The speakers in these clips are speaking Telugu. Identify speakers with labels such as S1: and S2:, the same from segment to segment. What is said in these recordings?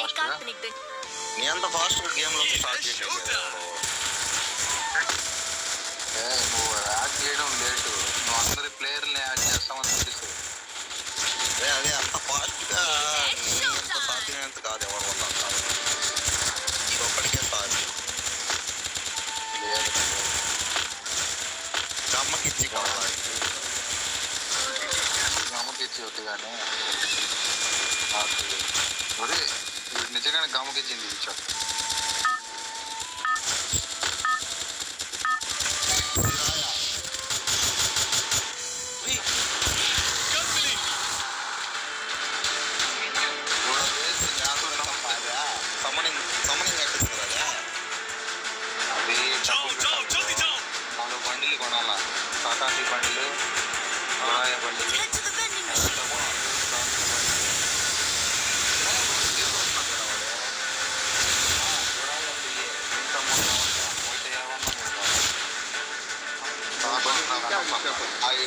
S1: నీ అంత ఫాస్ట్ గేమ్ లో స్టార్ట్ చేయలేదు.
S2: నువ్వు యాడ్ చేయడం లేటు, నువ్వు అందరి ప్లేయర్ని యాడ్ చేస్తామని తెలుసు.
S1: అదే అంత ఫాస్ట్ గా నీ అంత సాధ్యమైనంత కాదు ఎవరి వల్ల కాదు, నీకొక్కడికే సాధ్యం. గమ్మకిచ్చి కావాలి,
S2: గమ్మకిచ్చి వద్దు కానీ అదే నిజంగానే గమ్మకిచ్చింది ఇచ్చా.
S1: సమనింగ్ కట్టిస్తుంది కదా
S2: అది. 4 బండిలు కొనాలా, టాటాసి బండిలు, అలాయ బండిలు.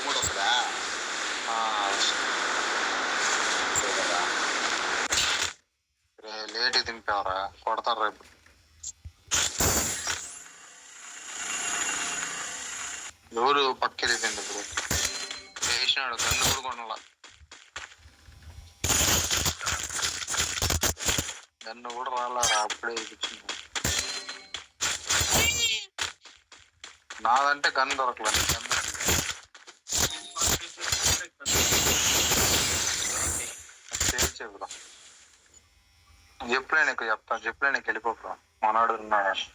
S1: కూడా వస్తుందా?
S2: లేట్ దింపావరా, కొడతారు రేపు. ఎవరు పక్కెళ్ళిపోయింది ఇప్పుడు, వేసినాడు గన్ను కూడా కొనాల, గన్ను కూడా రాలారా, అప్పుడే ఇచ్చింది. నాదంటే గన్ దొరకలేదు, గన్ చెప్పురా, చెప్పులే నీకు చెప్తా, చెప్పులే నీకు వెళ్ళిపోరా, మనవాడు ఉన్నాడు.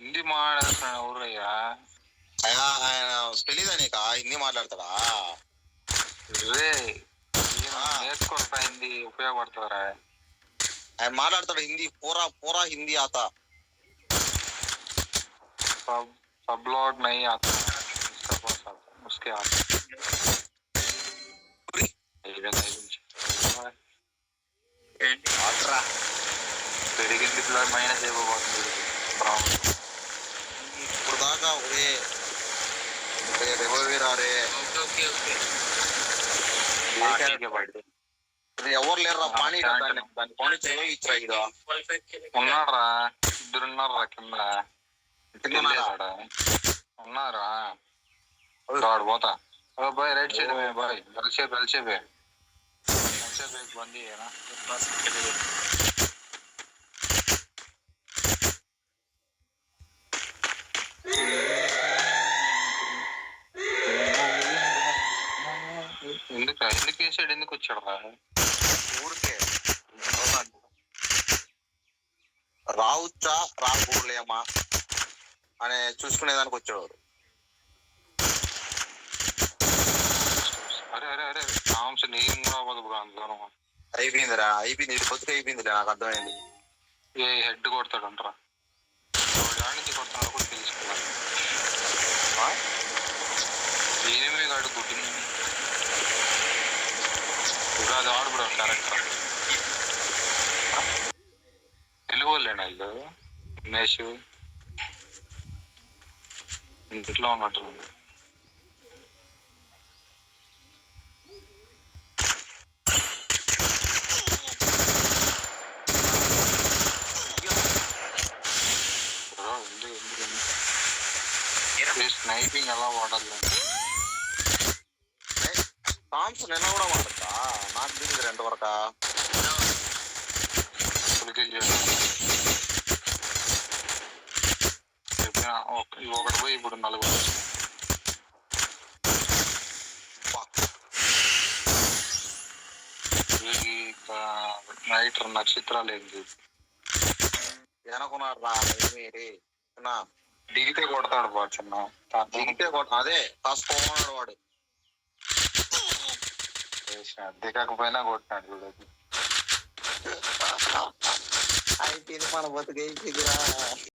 S2: హిందీ మాట్లాడుతున్నా ఊరయ్యా,
S1: ఆయన తెలీదా నీకా హిందీ మాట్లాడతాడా?
S2: నేర్చుకుంటా, హిందీ ఉపయోగపడతారా?
S1: ఆయన మాట్లాడతాడు హిందీ, పూరా పూరా హిందీ ఆతా.
S2: सब लौट नहीं आता, उसका पास आता, उसके आता. పెరిగింది ప్లస్ మైనస్ అయిపోతుంది
S1: ఇప్పుడు దాకా. ఒరే రివోల్వీరారే ఎవరు లేరు, పానీ దాన్ని పానీ ఇచ్చా. ఇదో
S2: ఉన్నారా, 2 ఉన్నారా కింద ఉన్నారా, వాడు పోతా బాయ్, రైట్ సైడ్ బాయ్, వెల్సేపే బందీ ఎందుకు వేసాడు, ఎందుకు వచ్చాడు రా?
S1: ఊరికే రావచ్చా రాకూడలేమా అని చూసుకునేదానికి వచ్చేవాడు.
S2: అరే అరే అరే సాంస్ నేను కూడా అవ్వదు అందులో.
S1: అయిపోయిందిరా, అయిపోయింది, ఇది బతుకు అయిపోయిందిరా, నాకు అర్థమైంది.
S2: ఏ హెడ్ కొడతాడు అంటారా, వాడి నుంచి కొడుతున్నాడు కూడా తెలుసుకున్నాను. ఏమీ కాడు గుడ్డి అది ఆడు బ్రో, క్యారెక్టర్ తెలుగు వాళ్ళేనా వీళ్ళు? ఉమేష్ ఇంట్లో ఉన్నట్టు. స్నైపింగ్ ఎలా వాడాలి?
S1: థామ్స్ నిన్న కూడా వాడతా, నాకు దిగింది 2 వరక.
S2: ఒకటి పోయి ఇప్పుడు 4. నైట్ నక్షత్రాలు ఏంటి
S1: వెనకున్నారా?
S2: దిగితే కొడతాడు బా, చిన్న
S1: దిగితే అదే కాసుకోమన్నాడు వాడు.
S2: దిగకపోయినా కొట్టినాడు చూడదు.
S1: ఇది మన బతుకైపోయిందిరా